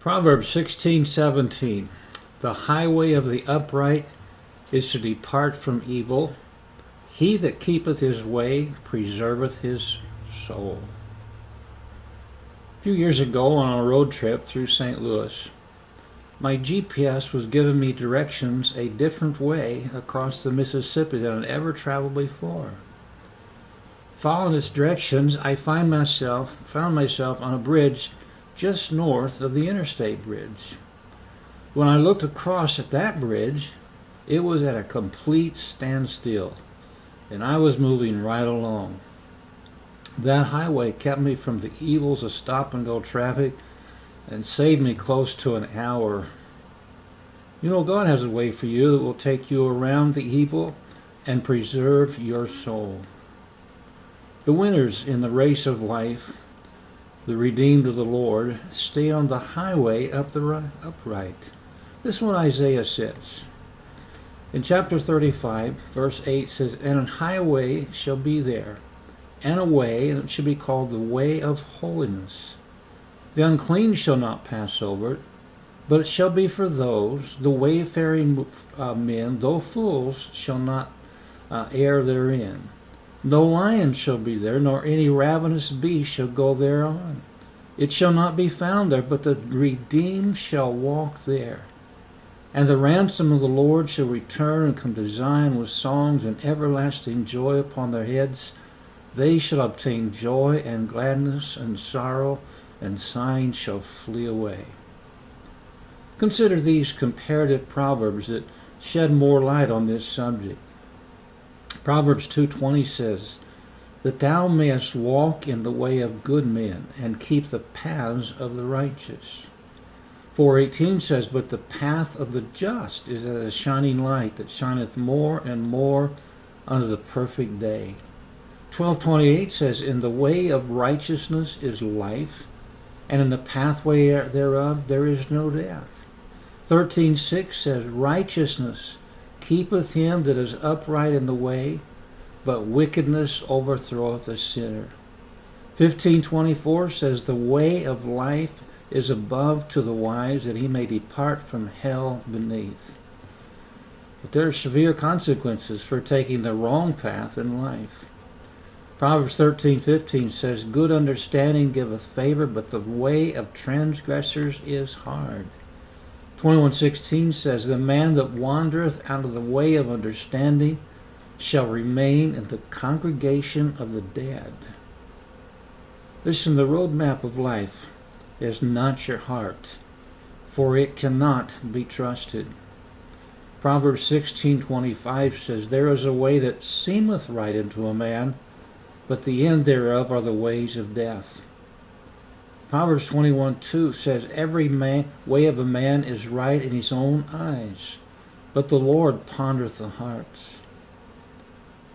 Proverbs 16:17. The highway of the upright is to depart from evil. He that keepeth his way preserveth his soul. A few years ago on a road trip through St. Louis, my GPS was giving me directions a different way across the Mississippi than I'd ever traveled before. Following its directions, I found myself on a bridge just north of the interstate bridge. When I looked across at that bridge, it was at a complete standstill, and I was moving right along. That highway kept me from the evils of stop-and-go traffic and saved me close to an hour. You know, God has a way for you that will take you around the evil and preserve your soul. The winners in the race of life, the redeemed of the Lord, stay on the highway up the upright. This is what Isaiah says. In chapter 35, verse 8 says, And an highway shall be there, and a way, and it shall be called the way of holiness. The unclean shall not pass over it, but it shall be for those, the wayfaring men, though fools, shall not err therein. No lion shall be there, nor any ravenous beast shall go thereon. It shall not be found there, but the redeemed shall walk there. And the ransom of the Lord shall return and come to Zion with songs and everlasting joy upon their heads. They shall obtain joy and gladness, and sorrow and sighing shall flee away. Consider these comparative proverbs that shed more light on this subject. Proverbs 2:20 says, That thou mayest walk in the way of good men, and keep the paths of the righteous. 4:18 says, But the path of the just is as a shining light that shineth more and more unto the perfect day. 12:28 says, In the way of righteousness is life, and in the pathway thereof there is no death. 13:6 says, Righteousness keepeth him that is upright in the way, but wickedness overthroweth a sinner. 15:24 says, The way of life is above to the wise, that he may depart from hell beneath. But there are severe consequences for taking the wrong path in life. Proverbs 13:15 says, Good understanding giveth favor, but the way of transgressors is hard. 21:16 says, The man that wandereth out of the way of understanding shall remain in the congregation of the dead. Listen, the roadmap of life is not your heart, for it cannot be trusted. Proverbs 16:25 says, There is a way that seemeth right unto a man, but the end thereof are the ways of death. Proverbs 21:2 says, Every way of a man is right in his own eyes, but the Lord pondereth the hearts.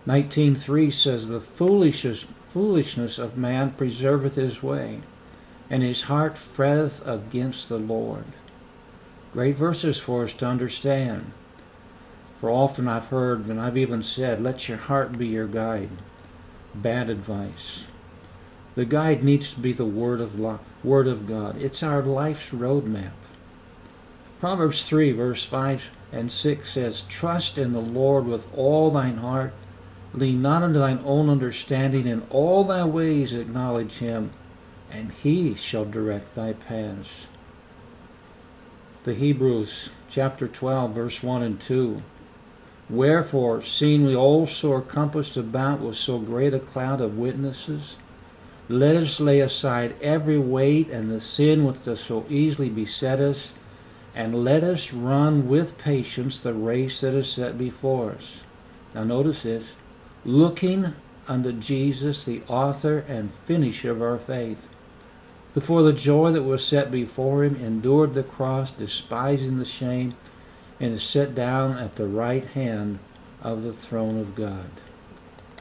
19:3 says, The foolishness of man preserveth his way, and his heart fretteth against the Lord. Great verses for us to understand. For often I've heard, and I've even said, Let your heart be your guide. Bad advice. The guide needs to be the Word of God. It's our life's roadmap. Proverbs 3, verse 5 and 6 says, Trust in the Lord with all thine heart. Lean not unto thine own understanding. In all thy ways acknowledge him, and he shall direct thy paths. The Hebrews chapter 12, verse 1 and 2. Wherefore, seeing we also are compassed about with so great a cloud of witnesses, let us lay aside every weight and the sin which does so easily beset us, and let us run with patience the race that is set before us. Now notice this, looking unto Jesus, the author and finisher of our faith, who for the joy that was set before him endured the cross, despising the shame, and is set down at the right hand of the throne of God.